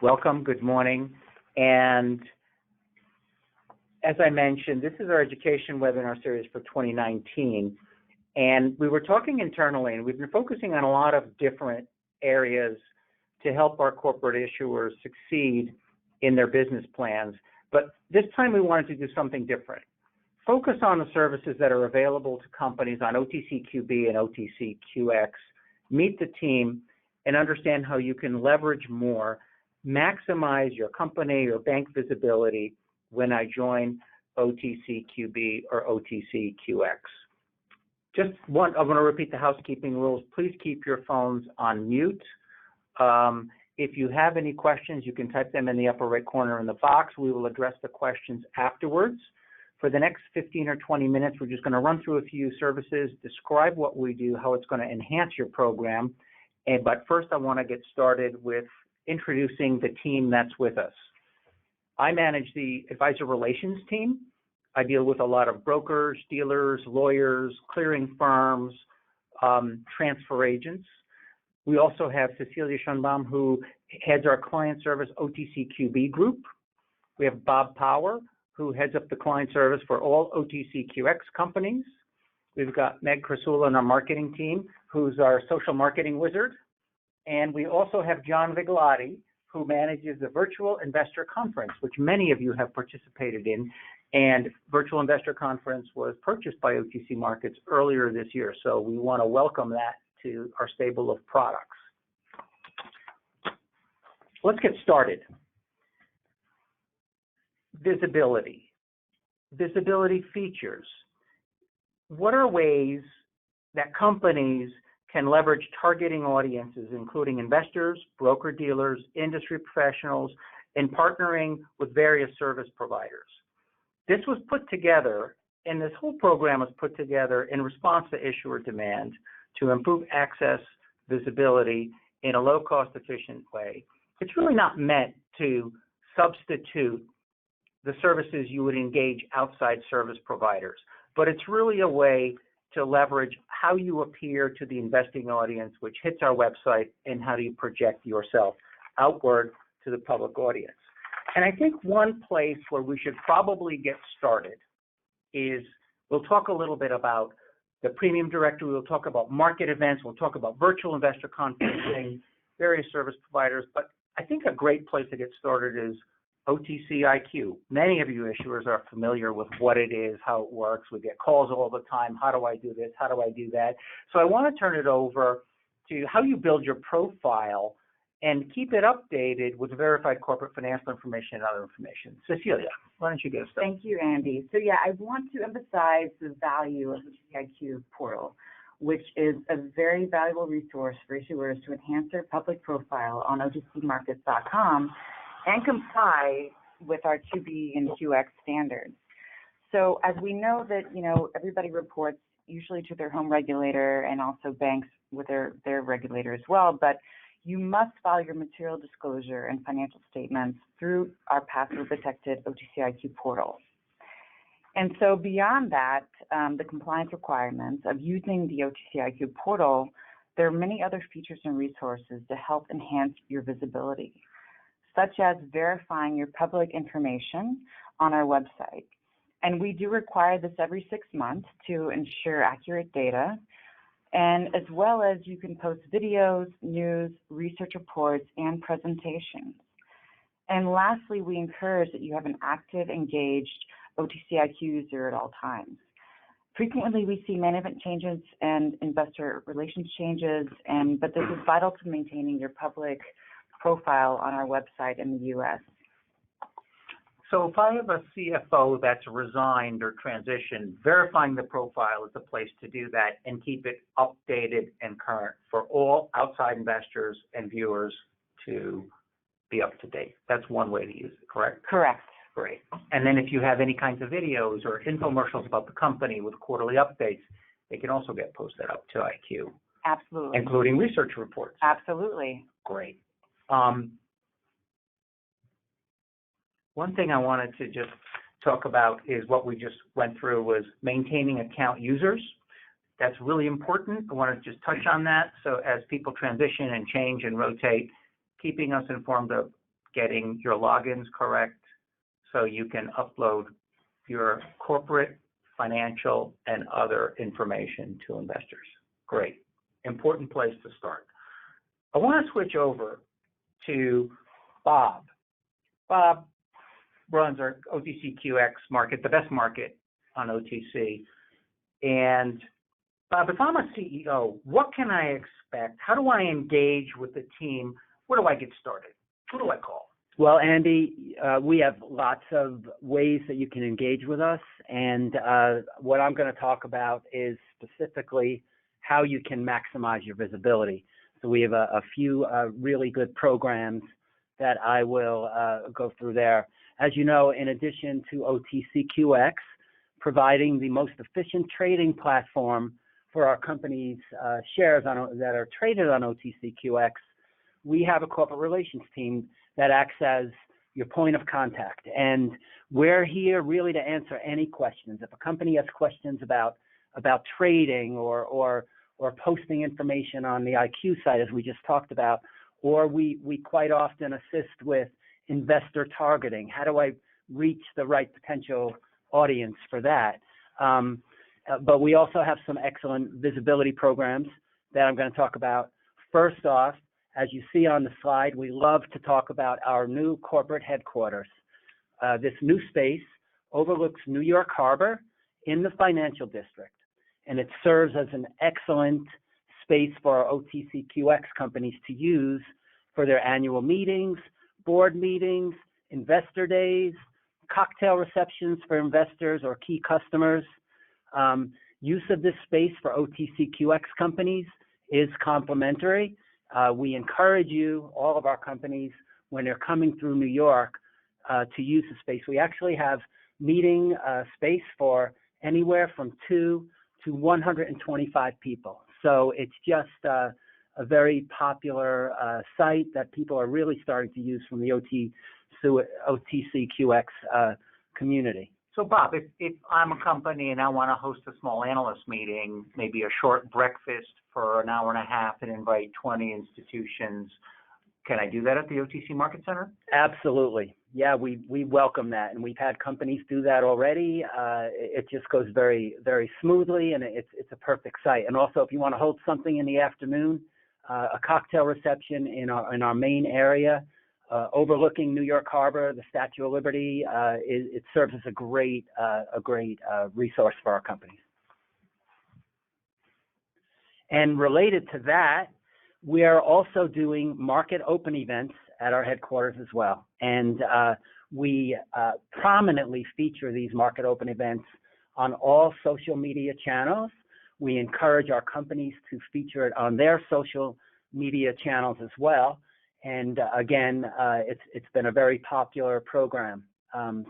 Welcome, good morning. And as I mentioned, this is our education webinar series for 2019. And we were talking internally, and we've been focusing on a lot of different areas to help our corporate issuers succeed in their business plans. But this time we wanted to do something different. Focus on the services that are available to companies on OTCQB and OTCQX, meet the team, and understand how you can leverage more, maximize your company or bank visibility when I join OTCQB or OTCQX. I want to repeat the housekeeping rules. Please keep your phones on mute. If you have any questions, you can type them in the upper right corner in the box. We will address the questions afterwards. For the next 15 or 20 minutes, we're just going to run through a few services, describe what we do, how it's going to enhance your program. But first, I want to get started with introducing the team that's with us. I manage the advisor relations team. I deal with a lot of brokers, dealers, lawyers, clearing firms, transfer agents. We also have Cecilia Schonbaum, who heads our client service OTCQB group. We have Bob Power, who heads up the client service for all OTCQX companies. We've got Meg Crisula on our marketing team, who's our social marketing wizard. And we also have John Vigalotti, who manages the Virtual Investor Conference, which many of you have participated in. And Virtual Investor Conference was purchased by OTC Markets earlier this year. So we want to welcome that to our stable of products. Let's get started. Visibility. Visibility features. What are ways that companies can leverage targeting audiences, including investors, broker-dealers, industry professionals, and partnering with various service providers? This was put together, and this whole program was put together in response to issuer demand to improve access, visibility in a low-cost, efficient way. It's really not meant to substitute the services you would engage outside service providers, but it's really a way to leverage how you appear to the investing audience, which hits our website, and how do you project yourself outward to the public audience. And I think one place where we should probably get started is we'll talk a little bit about the premium directory, we'll talk about market events, we'll talk about virtual investor conferencing, various service providers, but I think a great place to get started is OTC IQ. Many of you issuers are familiar with what it is, how it works. We get calls all the time. How do I do this? How do I do that? So I want to turn it over to how you build your profile and keep it updated with verified corporate financial information and other information. Cecilia, why don't you get started? Thank you, Andy. So yeah, I want to emphasize the value of the OTC IQ Portal, which is a very valuable resource for issuers to enhance their public profile on OTCmarkets.com and comply with our QB and QX standards. So as we know that, everybody reports usually to their home regulator and also banks with their regulator as well, but you must file your material disclosure and financial statements through our password-protected OTC IQ Portal. And so beyond that, the compliance requirements of using the OTC IQ Portal, there are many other features and resources to help enhance your visibility, such as verifying your public information on our website. And we do require this every 6 months to ensure accurate data, and as well as you can post videos, news, research reports, and presentations. And lastly, we encourage that you have an active, engaged OTC IQ user at all times. Frequently, we see management changes and investor relations changes, but this is vital to maintaining your public profile on our website in the U.S. So if I have a CFO that's resigned or transitioned, verifying the profile is the place to do that and keep it updated and current for all outside investors and viewers to be up to date. That's one way to use it, correct? Correct. Great. And then if you have any kinds of videos or infomercials about the company with quarterly updates, they can also get posted up to IQ. Absolutely. Including research reports. Absolutely. Great. One thing I wanted to just talk about is what we just went through was maintaining account users. That's really important. I want to just touch on that. So as people transition and change and rotate, keeping us informed of getting your logins correct so you can upload your corporate, financial, and other information to investors. Great. Important place to start. I want to switch over to Bob. Bob runs our OTCQX market, the best market on OTC. And Bob, if I'm a CEO, what can I expect? How do I engage with the team? Where do I get started? Who do I call? Well, Andy, we have lots of ways that you can engage with us. And what I'm going to talk about is specifically how you can maximize your visibility. So we have a few really good programs that I will go through there. As you know, in addition to OTCQX, providing the most efficient trading platform for our company's shares that are traded on OTCQX, we have a corporate relations team that acts as your point of contact. And we're here really to answer any questions. If a company has questions about trading or posting information on the IQ site, as we just talked about, or we quite often assist with investor targeting. How do I reach the right potential audience for that? But we also have some excellent visibility programs that I'm going to talk about. First off, as you see on the slide, we love to talk about our new corporate headquarters. This new space overlooks New York Harbor in the financial district, and it serves as an excellent space for our OTCQX companies to use for their annual meetings, board meetings, investor days, cocktail receptions for investors or key customers. Use of this space for OTCQX companies is complimentary. We encourage you, all of our companies, when they're coming through New York, to use the space. We actually have meeting space for anywhere from 2 to 125 people. So it's just a very popular site that people are really starting to use from the OTCQX community. So Bob, if I'm a company and I want to host a small analyst meeting, maybe a short breakfast for an hour and a half and invite 20 institutions, can I do that at the OTC Market Center? Absolutely. Yeah, we welcome that, and we've had companies do that already. It just goes very, very smoothly, and it's a perfect site. And also, if you want to hold something in the afternoon, a cocktail reception in our main area, overlooking New York Harbor, the Statue of Liberty, it serves as a great resource for our companies. And related to that, we are also doing market open events at our headquarters as well. And we prominently feature these market open events on all social media channels. We encourage our companies to feature it on their social media channels as well. And again, it's been a very popular program.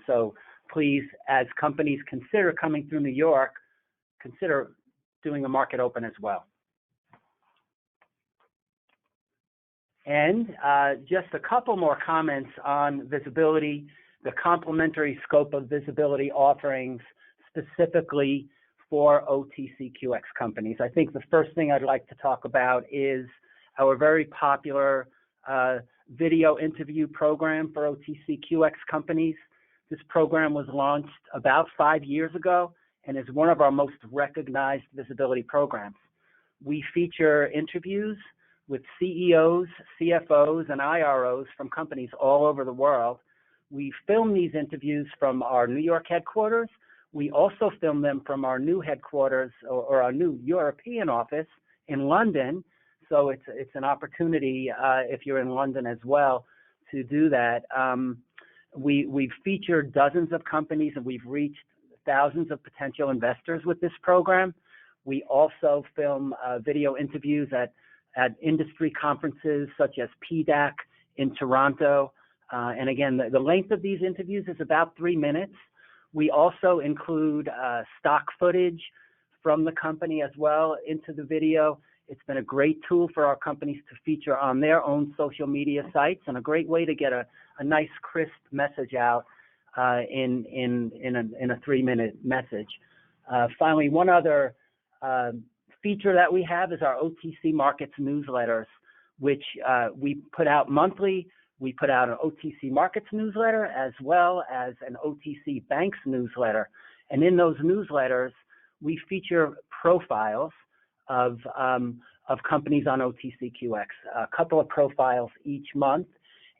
So please, as companies consider coming through New York, consider doing a market open as well. And just a couple more comments on visibility, the complementary scope of visibility offerings specifically for OTCQX companies. I think the first thing I'd like to talk about is our very popular video interview program for OTCQX companies. This program was launched about 5 years ago and is one of our most recognized visibility programs. We feature interviews with CEOs, CFOs, and IROs from companies all over the world. We film these interviews from our New York headquarters. We also film them from our new headquarters or our new European office in London. So it's an opportunity if you're in London as well to do that. We've featured dozens of companies and we've reached thousands of potential investors with this program. We also film video interviews at industry conferences such as PDAC in Toronto. And again, the length of these interviews is about 3 minutes. We also include stock footage from the company as well into the video. It's been a great tool for our companies to feature on their own social media sites and a great way to get a nice crisp message out in a 3-minute message. Finally, one other feature that we have is our OTC Markets newsletters, which we put out monthly we put out an OTC Markets newsletter as well as an OTC Banks newsletter. And in those newsletters, we feature profiles of companies on OTCQX, a couple of profiles each month.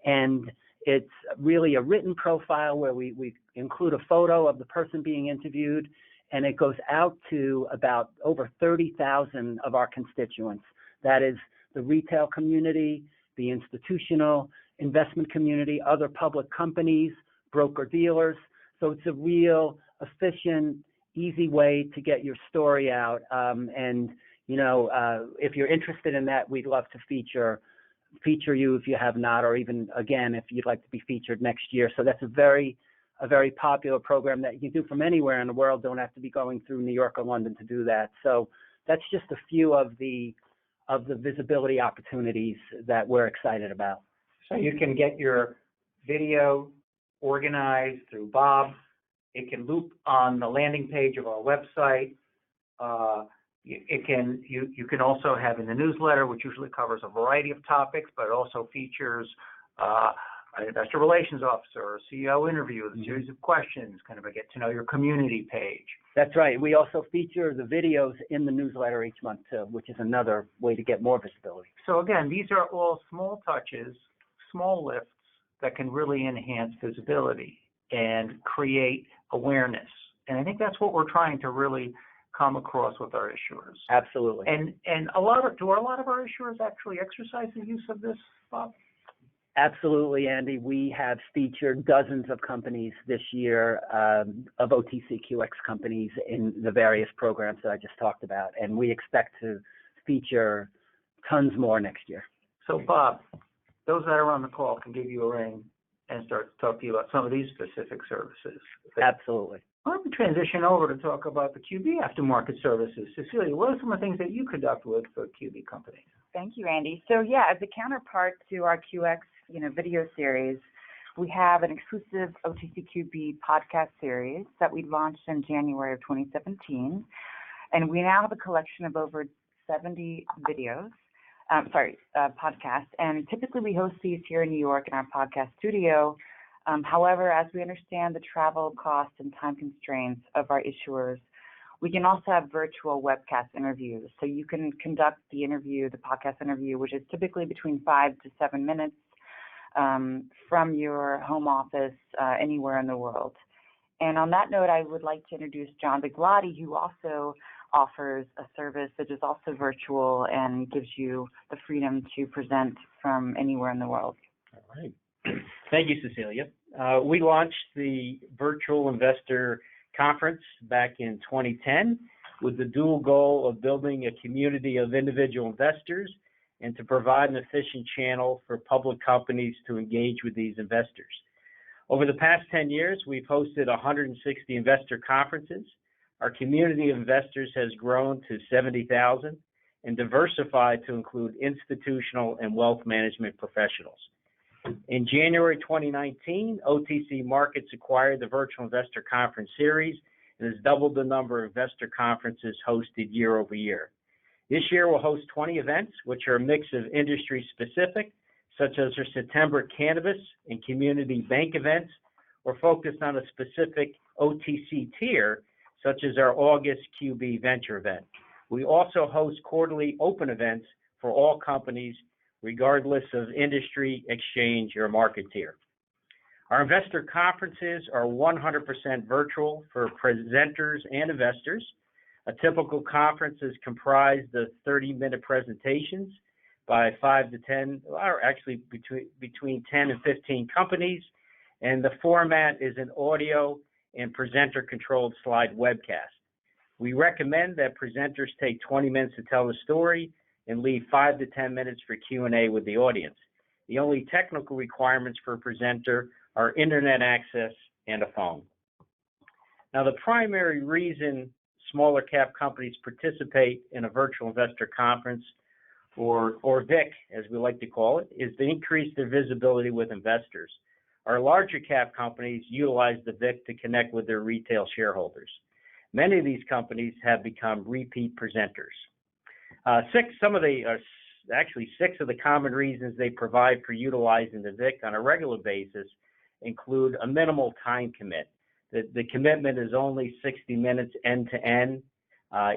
And it's really a written profile where we include a photo of the person being interviewed, and it goes out to about over 30,000 of our constituents. That is the retail community, the institutional investment community, other public companies, broker-dealers. So it's a real efficient, easy way to get your story out. If you're interested in that, we'd love to feature you if you have not, or even, again, if you'd like to be featured next year. So that's a very popular program that you can do from anywhere in the world. Don't have to be going through New York or London to do that. So that's just a few of the visibility opportunities that we're excited about. So you can get your video organized through Bob. It can loop on the landing page of our website. You can also have in the newsletter, which usually covers a variety of topics, but it also features an investor relations officer or CEO interview with a series of questions, kind of a get to know your community page. That's right. We also feature the videos in the newsletter each month too, which is another way to get more visibility. So again, these are all small touches, small lifts that can really enhance visibility and create awareness. And I think that's what we're trying to really come across with our issuers. Absolutely. And do a lot of our issuers actually exercise the use of this, Bob? Absolutely, Andy. We have featured dozens of companies this year, of OTCQX companies in the various programs that I just talked about, and we expect to feature tons more next year. So, Bob, those that are on the call can give you a ring and start to talk to you about some of these specific services. Absolutely. Why don't we transition over to talk about the QB aftermarket services? Cecilia, what are some of the things that you conduct with for QB companies? Thank you, Andy. So yeah, as a counterpart to our QX, video series, we have an exclusive OTCQB podcast series that we launched in January of 2017, and we now have a collection of over 70 podcasts. And typically we host these here in New York in our podcast studio. However, as we understand the travel costs and time constraints of our issuers, we can also have virtual webcast interviews. So you can conduct the podcast interview, which is typically between 5 to 7 minutes from your home office anywhere in the world. And on that note, I would like to introduce John Bigliotti, who also offers a service that is also virtual and gives you the freedom to present from anywhere in the world. All right. Thank you, Cecilia. We launched the Virtual Investor Conference back in 2010 with the dual goal of building a community of individual investors and to provide an efficient channel for public companies to engage with these investors. Over the past 10 years, we've hosted 160 investor conferences. Our community of investors has grown to 70,000 and diversified to include institutional and wealth management professionals. In January 2019, OTC Markets acquired the Virtual Investor Conference Series and has doubled the number of investor conferences hosted year over year. This year, we'll host 20 events, which are a mix of industry-specific, such as our September Cannabis and Community Bank events, or focused on a specific OTC tier, such as our August QB Venture event. We also host quarterly open events for all companies, regardless of industry, exchange, or market tier. Our investor conferences are 100% virtual for presenters and investors. A typical conference is comprised of 30-minute presentations by 5 to 10, or actually between 10 and 15 companies, and the format is an audio and presenter-controlled slide webcast. We recommend that presenters take 20 minutes to tell the story and leave 5 to 10 minutes for Q&A with the audience. The only technical requirements for a presenter are internet access and a phone. Now, the primary reason smaller cap companies participate in a virtual investor conference, or VIC, as we like to call it, is to increase their visibility with investors. Our larger cap companies utilize the VIC to connect with their retail shareholders. Many of these companies have become repeat presenters. Some of the actually 6 of the common reasons they provide for utilizing the VIC on a regular basis include a minimal time commit. The commitment is only 60 minutes end to end.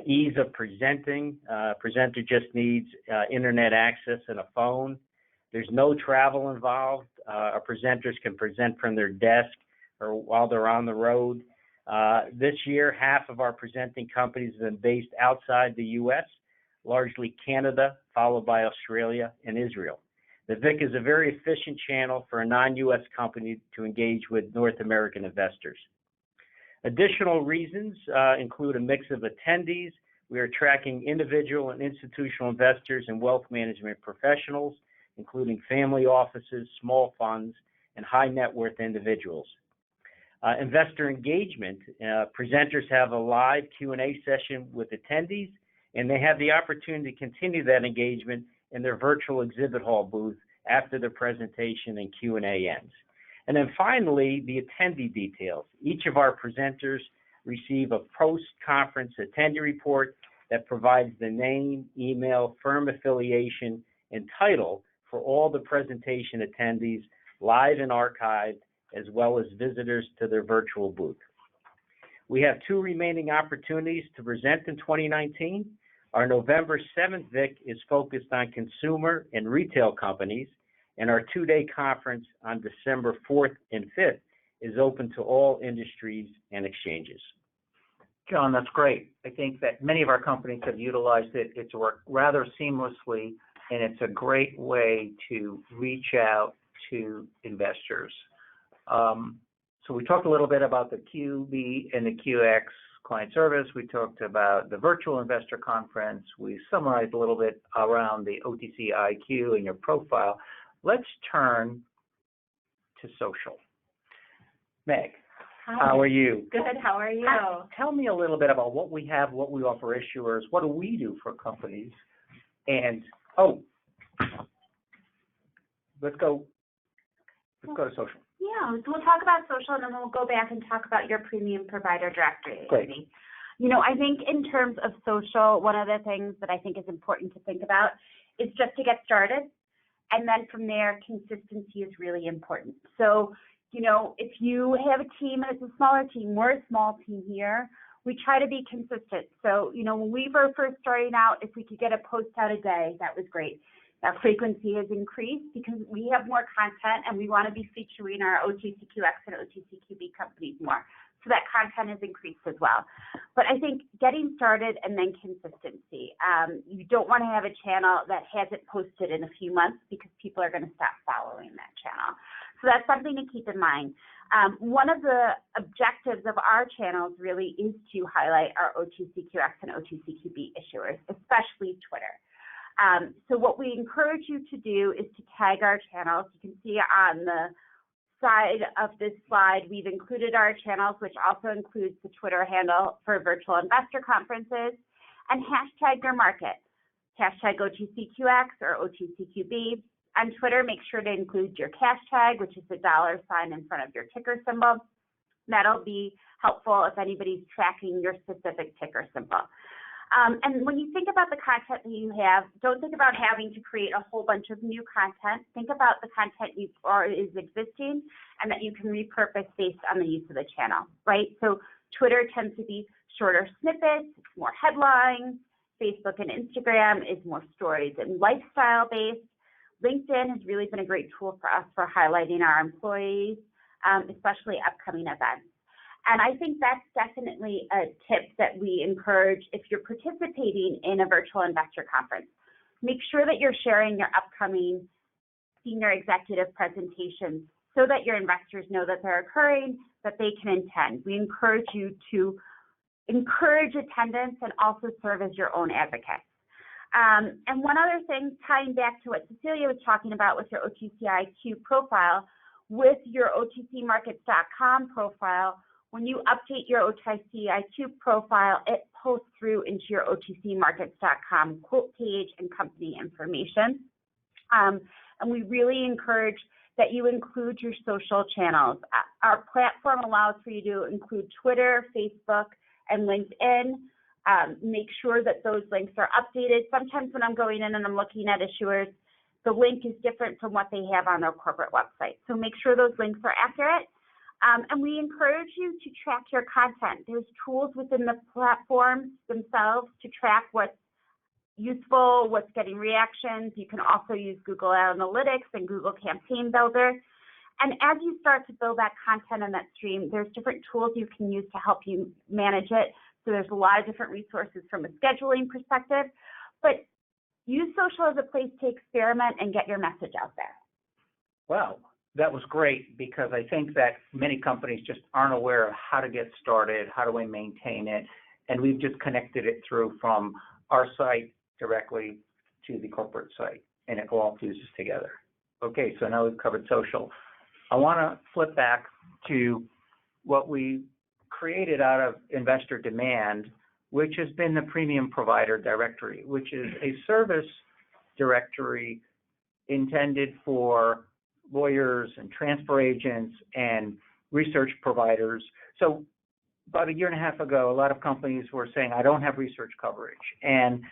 Ease of presenting. Presenter just needs internet access and a phone. There's no travel involved. Our presenters can present from their desk or while they're on the road. This year, half of our presenting companies have been based outside the U.S., largely Canada, followed by Australia and Israel. The VIC is a very efficient channel for a non-U.S. company to engage with North American investors. Additional reasons include a mix of attendees. We are tracking individual and institutional investors and wealth management professionals, including family offices, small funds, and high net worth individuals. Investor engagement. Presenters have a live Q&A session with attendees, and they have the opportunity to continue that engagement in their virtual exhibit hall booth after the presentation and Q&A ends. And then finally, the attendee details. Each of our presenters receive a post-conference attendee report that provides the name, email, firm affiliation, and title for all the presentation attendees, live and archived, as well as visitors to their virtual booth. We have 2 remaining opportunities to present in 2019. Our November 7th VIC is focused on consumer and retail companies, and our 2-day conference on December 4th and 5th is open to all industries and exchanges. John, that's great. I think that many of our companies have utilized it. It's worked rather seamlessly, and it's a great way to reach out to investors. So we talked a little bit about the QB and the QX client service. We talked about the virtual investor conference. We summarized a little bit around the OTC IQ and your profile. Let's turn to social. Meg, Hi. how are you? Good. How are you? Tell me a little bit about what we have, what we offer issuers, what do we do for companies, and let's go to social. Yeah, so we'll talk about social, and then we'll go back and talk about your premium provider directory. Great. You know, I think in terms of social, one of the things that I think is important to think about is just to get started, and then from there, consistency is really important. So, you know, if you have a team and it's a smaller team, we're a small team here, we try to be consistent. So, you know, when we were first starting out, if we could get a post out a day, that was great. That frequency has increased because we have more content and we want to be featuring our OTCQX and OTCQB companies more. So that content has increased as well. But I think getting started and then consistency. You don't want to have a channel that hasn't posted in a few months because people are going to stop following that channel. So that's something to keep in mind. One of the objectives of our channels really is to highlight our OTCQX and OTCQB issuers, especially Twitter. So what we encourage you to do is to tag our channels. You can see on the side of this slide, we've included our channels, which also includes the Twitter handle for virtual investor conferences, and hashtag your market. Hashtag OTCQX or OTCQB. On Twitter, make sure to include your hashtag, which is the $ in front of your ticker symbol. That'll be helpful if anybody's tracking your specific ticker symbol. And when you think about the content that you have, don't think about having to create a whole bunch of new content. Think about the content is existing and that you can repurpose based on the use of the channel, right? So Twitter tends to be shorter snippets, more headlines. Facebook and Instagram is more stories and lifestyle based. LinkedIn has really been a great tool for us for highlighting our employees, especially upcoming events. And I think that's definitely a tip that we encourage if you're participating in a virtual investor conference. Make sure that you're sharing your upcoming senior executive presentations so that your investors know that they're occurring, that they can attend. We encourage you to encourage attendance and also serve as your own advocate. And one other thing, tying back to what Cecilia was talking about with your OTC IQ profile, with your OTCmarkets.com profile, when you update your OTC IQ profile, it posts through into your OTCmarkets.com quote page and company information. And we really encourage that you include your social channels. Our platform allows for you to include Twitter, Facebook, and LinkedIn. Make sure that those links are updated. Sometimes when I'm going in and I'm looking at issuers, the link is different from what they have on their corporate website. So make sure those links are accurate. And we encourage you to track your content. There's tools within the platforms themselves to track what's useful, what's getting reactions. You can also use Google Analytics and Google Campaign Builder. And as you start to build that content in that stream, there's different tools you can use to help you manage it. So there's a lot of different resources from a scheduling perspective. But use social as a place to experiment and get your message out there. Wow, that was great, because I think that many companies just aren't aware of how to get started, how do we maintain it, and we've just connected it through from our site directly to the corporate site, and it all fuses together. Okay, so now we've covered social. I want to flip back to what we created out of investor demand, which has been the Premium Provider Directory, which is a service directory intended for lawyers and transfer agents and research providers. So about a year and a half ago, a lot of companies were saying, I don't have research coverage. And,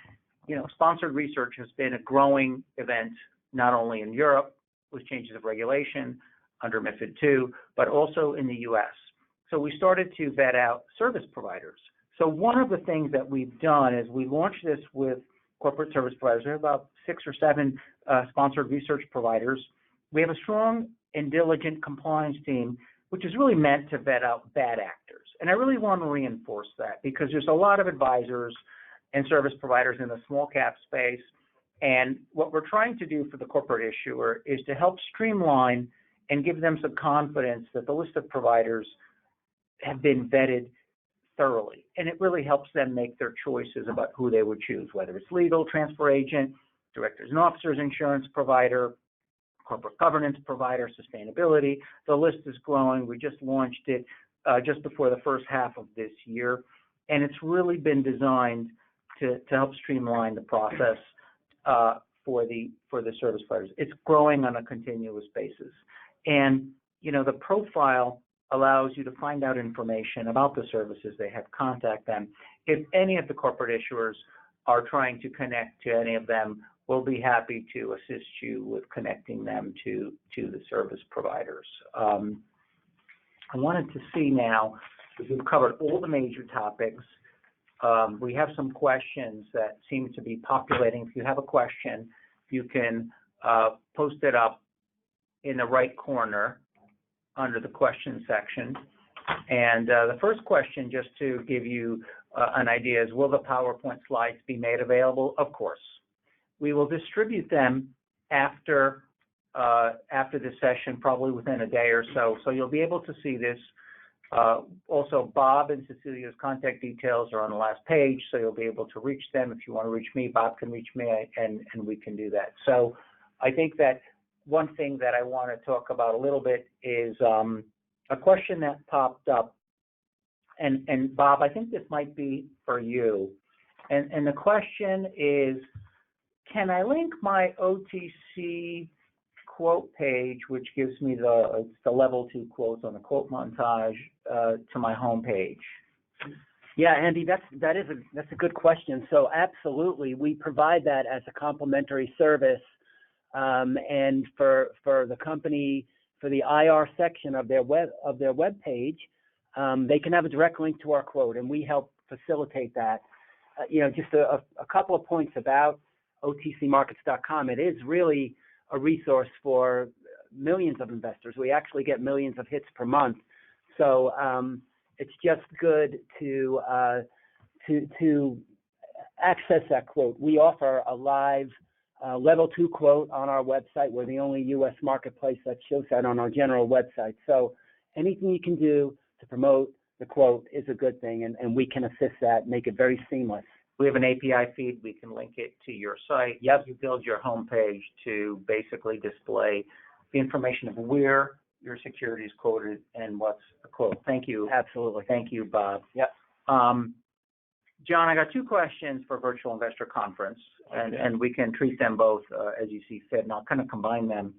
you know, sponsored research has been a growing event, not only in Europe with changes of regulation under MiFID II, but also in the US. So we started to vet out service providers. So one of the things that we've done is we launched this with corporate service providers. We have about 6 or 7 sponsored research providers. We have a strong and diligent compliance team, which is really meant to vet out bad actors. And I really want to reinforce that, because there's a lot of advisors and service providers in the small cap space. And what we're trying to do for the corporate issuer is to help streamline and give them some confidence that the list of providers have been vetted thoroughly. And it really helps them make their choices about who they would choose, whether it's legal, transfer agent, directors and officers, insurance provider, corporate governance provider, sustainability. The list is growing. We just launched it just before the first half of this year. And it's really been designed to help streamline the process for the service providers. It's growing on a continuous basis. And, you know, the profile allows you to find out information about the services they have, contact them. If any of the corporate issuers are trying to connect to any of them, we'll be happy to assist you with connecting them to the service providers. I wanted to see now, if we've covered all the major topics. We have some questions that seem to be populating. If you have a question, you can post it up in the right corner under the question section. And the first question, just to give you an idea, is will the PowerPoint slides be made available? Of course. We will distribute them after this session, probably within a day or so. So you'll be able to see this. Also, Bob and Cecilia's contact details are on the last page, so you'll be able to reach them. If you want to reach me, Bob can reach me, and we can do that. So I think that one thing that I want to talk about a little bit is a question that popped up. And Bob, I think this might be for you. And the question is, can I link my OTC quote page, which gives me the level 2 quotes on the quote montage, to my home page? Yeah, Andy, that's a good question. So absolutely, we provide that as a complimentary service, and for the company, for the IR section of their web page, they can have a direct link to our quote, and we help facilitate that. Just a couple of points about OTCmarkets.com. It is really a resource for millions of investors. We actually get millions of hits per month. So it's just good to access that quote. We offer a live level 2 quote on our website. We're the only U.S. marketplace that shows that on our general website. So anything you can do to promote the quote is a good thing, and we can assist that, make it very seamless. We have an API feed. We can link it to your site. Yep. You build your homepage to basically display the information of where your security is quoted and what's a quote. Thank you. Absolutely. Thank you, Bob. Yep. John, I got 2 questions for Virtual Investor Conference, and we can treat them both as you see fit, and I'll kind of combine them.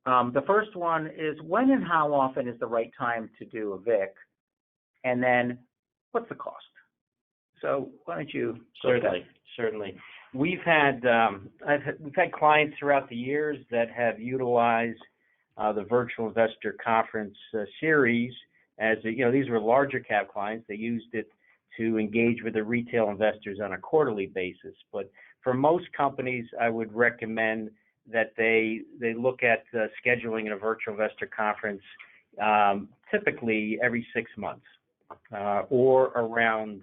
The first one is, when and how often is the right time to do a VIC? And then, what's the cost? So why don't you go ahead? Certainly. We've had clients throughout the years that have utilized the Virtual Investor Conference series as these were larger cap clients. They used it to engage with the retail investors on a quarterly basis. But for most companies, I would recommend that they look at scheduling a Virtual Investor Conference typically every 6 months or around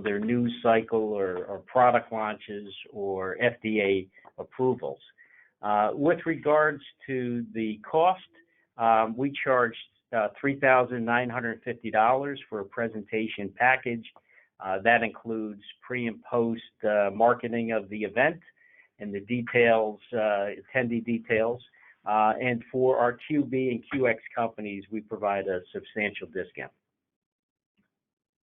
their news cycle or product launches or FDA approvals. With regards to the cost, we charge $3,950 for a presentation package. That includes pre and post marketing of the event and the details, attendee details. And for our QB and QX companies, we provide a substantial discount.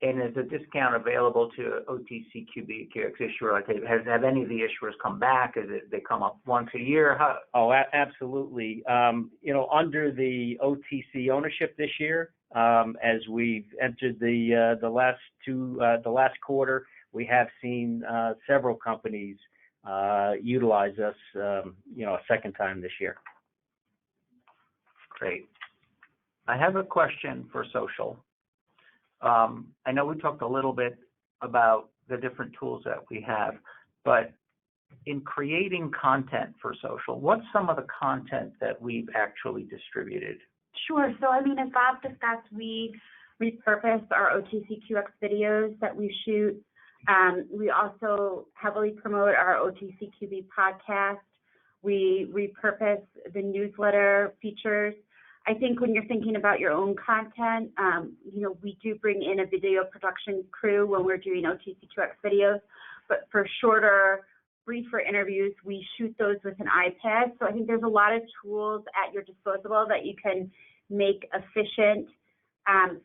And is a discount available to OTCQB, QX issuer? Have any of the issuers come back? They come up once a year? Absolutely. Under the OTC ownership this year, as we've entered the last quarter, we have seen several companies utilize us, a second time this year. Great. I have a question for social. I know we talked a little bit about the different tools that we have, but in creating content for social, what's some of the content that we've actually distributed? Sure. So, as Bob discussed, we repurpose our OTCQX videos that we shoot. We also heavily promote our OTCQB podcast. We repurpose the newsletter features. I think when you're thinking about your own content, we do bring in a video production crew when we're doing OTCQX videos, but for shorter, briefer interviews, we shoot those with an iPad. So I think there's a lot of tools at your disposal that you can make efficient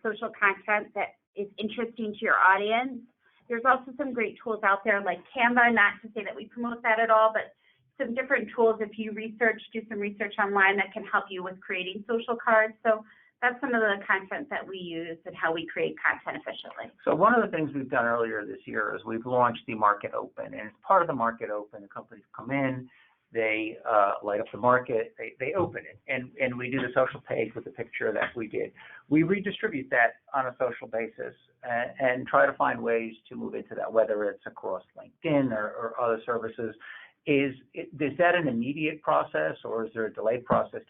social content that is interesting to your audience. There's also some great tools out there like Canva, not to say that we promote that at all, but some different tools if you do some research online that can help you with creating social cards. So that's some of the content that we use and how we create content efficiently. So one of the things we've done earlier this year is we've launched the Market Open. And as part of the Market Open, the companies come in, they light up the market, they open it, and we do the social page with the picture that we did. We redistribute that on a social basis and try to find ways to move into that, whether it's across LinkedIn or other services. Is that an immediate process or is there a delayed process?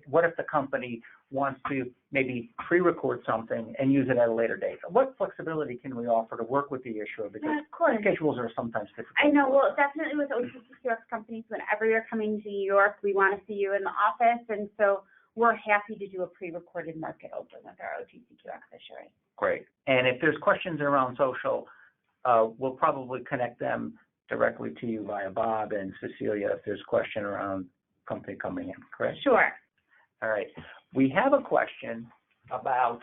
What if the company wants to maybe pre-record something and use it at a later date? What flexibility can we offer to work with the issuer? Because of course. Schedules are sometimes difficult. I know. Well, definitely with OTCQX companies, whenever you're coming to New York, we want to see you in the office. And so we're happy to do a pre-recorded Market Open with our OTCQX issuers. Great. And if there's questions around social, we'll probably connect them directly to you via Bob and Cecilia if there's a question around company coming in, correct? Sure. All right. We have a question about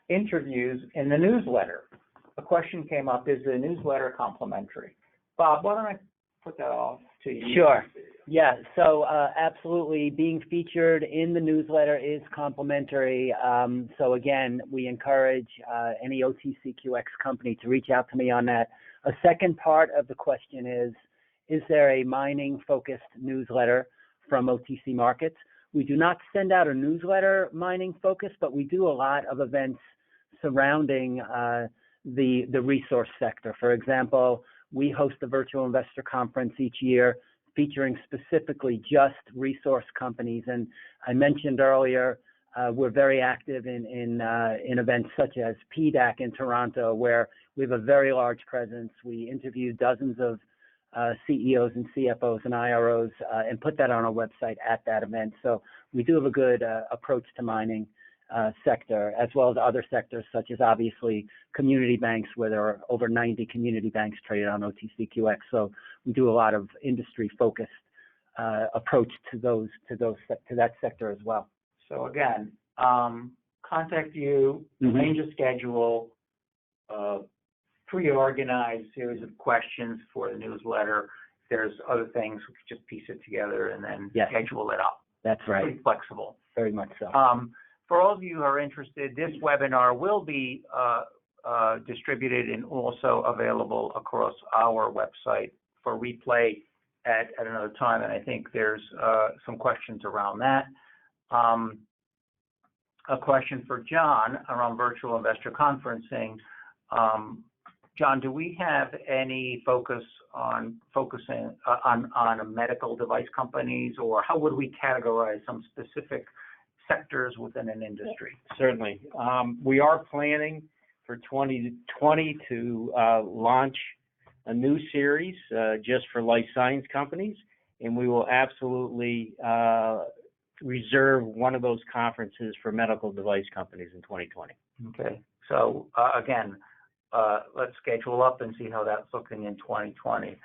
interviews in the newsletter. A question came up, is the newsletter complimentary? Bob, why don't I put that off to you? Sure. Yeah, so absolutely, being featured in the newsletter is complimentary. So again, we encourage any OTCQX company to reach out to me on that. A second part of the question is there a mining-focused newsletter from OTC Markets? We do not send out a newsletter mining focus, but we do a lot of events surrounding the resource sector. For example, we host a virtual investor conference each year featuring specifically just resource companies. And I mentioned earlier, we're very active in events such as PDAC in Toronto, where we have a very large presence. We interview dozens of CEOs and CFOs and IROs and put that on our website at that event. So we do have a good approach to mining sector, as well as other sectors such as obviously community banks, where there are over 90 community banks traded on OTCQX. So we do a lot of industry-focused approach to that sector as well. So again, contact you, arrange a schedule, pre-organize series of questions for the newsletter. If there's other things, we could just piece it together and then schedule it up. That's right. Pretty flexible. Very much so. for all of you who are interested, this webinar will be distributed and also available across our website for replay at another time. And I think there's some questions around that. A question for John around virtual investor conferencing. John, do we have any focusing on medical device companies, or how would we categorize some specific sectors within an industry? Certainly. We are planning for 2020 to launch a new series just for life science companies, and we will absolutely reserve one of those conferences for medical device companies in 2020. Okay. So again, let's schedule up and see how that's looking in 2020.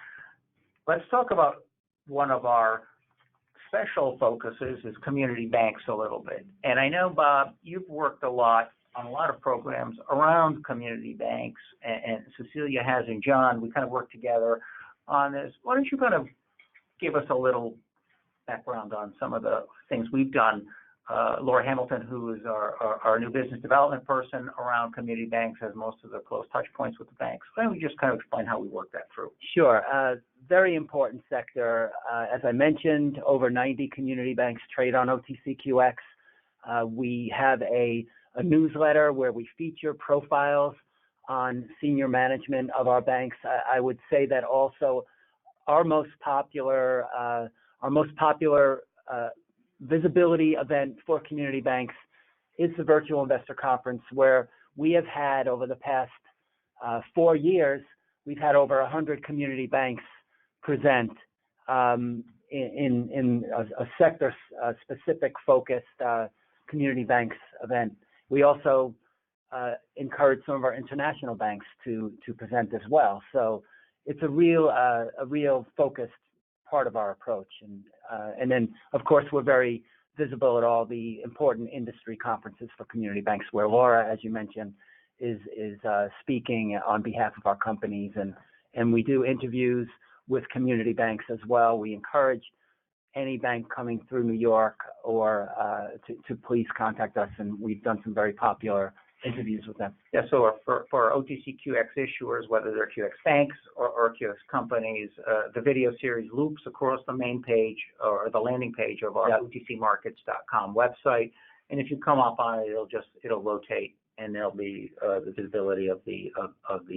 Let's talk about one of our special focuses is community banks a little bit. And I know, Bob, you've worked a lot on a lot of programs around community banks, and Cecilia has, and John, we kind of work together on this. Why don't you kind of give us a little background on some of the things we've done? Laura Hamilton, who is our new business development person around community banks, has most of the close touch points with the banks. Why don't we just kind of explain how we work that through? Sure. Very important sector. As I mentioned, over 90 community banks trade on OTCQX. We have a newsletter where we feature profiles on senior management of our banks. I would say that also our most popular visibility event for community banks is the Virtual Investor Conference, where we have had over the past 4 years, we've had over 100 community banks present in a sector-specific focused community banks event. We also encourage some of our international banks to present as well. So it's a real focused part of our approach. And then, of course, we're very visible at all the important industry conferences for community banks, where Laura, as you mentioned, is speaking on behalf of our companies. And we do interviews with community banks as well. We encourage any bank coming through New York or to please contact us, and we've done some very popular interviews with them. Yeah, so for OTCQX issuers, whether they're QX banks or QX companies, the video series loops across the main page or the landing page of our OTCmarkets.com website. And if you come up on it, it'll rotate, and there'll be the visibility of the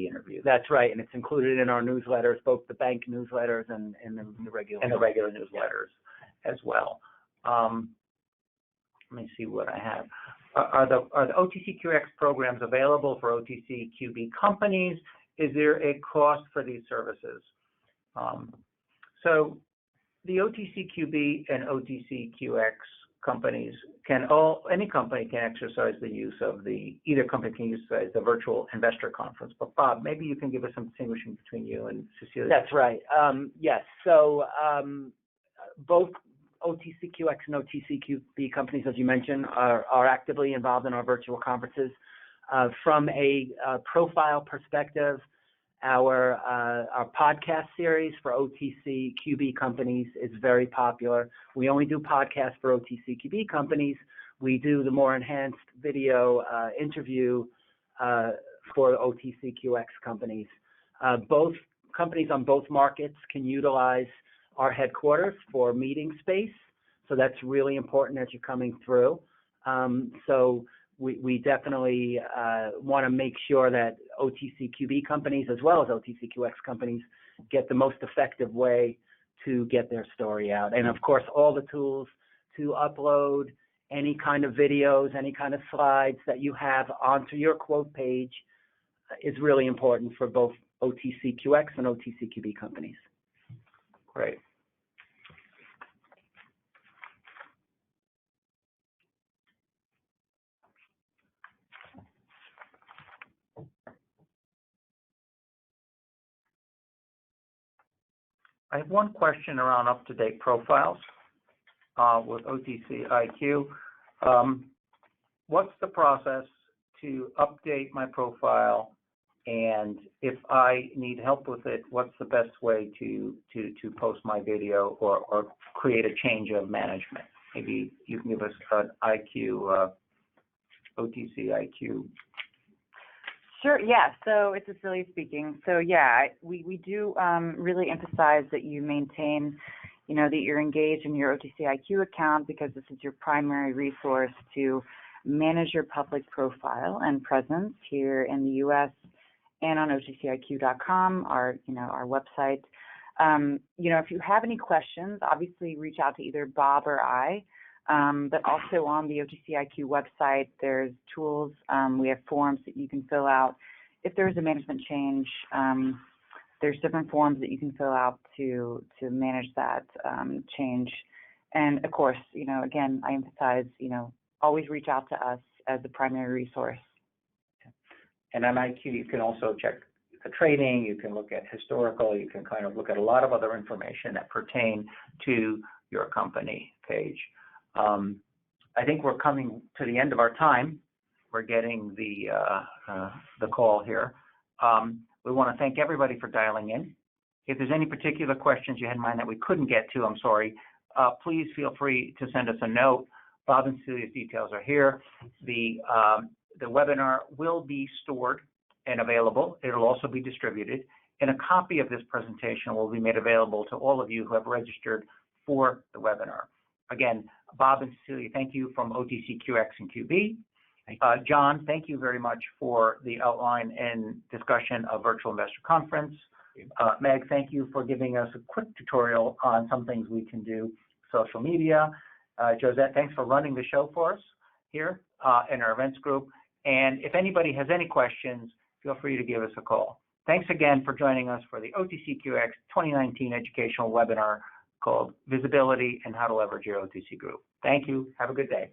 interview. That's right, and it's included in our newsletters, both the bank newsletters and the regular newsletters as well. Let me see what I have. Are the OTCQX programs available for OTCQB companies? Is there a cost for these services? So the OTCQB and OTCQX companies any company can exercise the use of either company can utilize the virtual investor conference. But Bob, maybe you can give us some distinguishing between you and Cecilia. That's right. Yes. So both OTCQX and OTCQB companies, as you mentioned, are actively involved in our virtual conferences. From a profile perspective, our podcast series for OTCQB companies is very popular. We only do podcasts for OTCQB companies. We do the more enhanced video interview for OTCQX companies. Both companies on both markets can utilize our headquarters for meeting space, so that's really important as you're coming through. So we definitely want to make sure that OTCQB companies as well as OTCQX companies get the most effective way to get their story out. And of course, all the tools to upload any kind of videos, any kind of slides that you have onto your quote page is really important for both OTCQX and OTCQB companies. Great. I have one question around up-to-date profiles with OTC IQ. What's the process to update my profile? And if I need help with it, what's the best way to post my video or create a change of management? Maybe you can give us an IQ OTC IQ? Sure, yeah. So it's Cecilia speaking. So yeah, we do really emphasize that you maintain, that you're engaged in your OTC IQ account, because this is your primary resource to manage your public profile and presence here in the U.S. and on OTCIQ.com, our website. If you have any questions, obviously reach out to either Bob or I. But also on the OTC IQ website, there's tools. We have forms that you can fill out. If there's a management change, there's different forms that you can fill out to manage that change. And of course, again, I emphasize, always reach out to us as the primary resource. And on IQ, you can also check the trading, you can look at historical, you can kind of look at a lot of other information that pertain to your company page. I think we're coming to the end of our time. We're getting the call here. We want to thank everybody for dialing in. If there's any particular questions you had in mind that we couldn't get to, I'm sorry, please feel free to send us a note. Bob and Cecilia's details are here. The webinar will be stored and available. It'll also be distributed. And a copy of this presentation will be made available to all of you who have registered for the webinar. Again, Bob and Cecilia, thank you from OTCQX and QB. John, thank you very much for the outline and discussion of Virtual Investor Conference. Meg, thank you for giving us a quick tutorial on some things we can do, social media. Josette, thanks for running the show for us here in our events group. And if anybody has any questions, feel free to give us a call. Thanks again for joining us for the OTCQX 2019 educational webinar called Visibility and How to Leverage Your OTC Group. Thank you. Have a good day.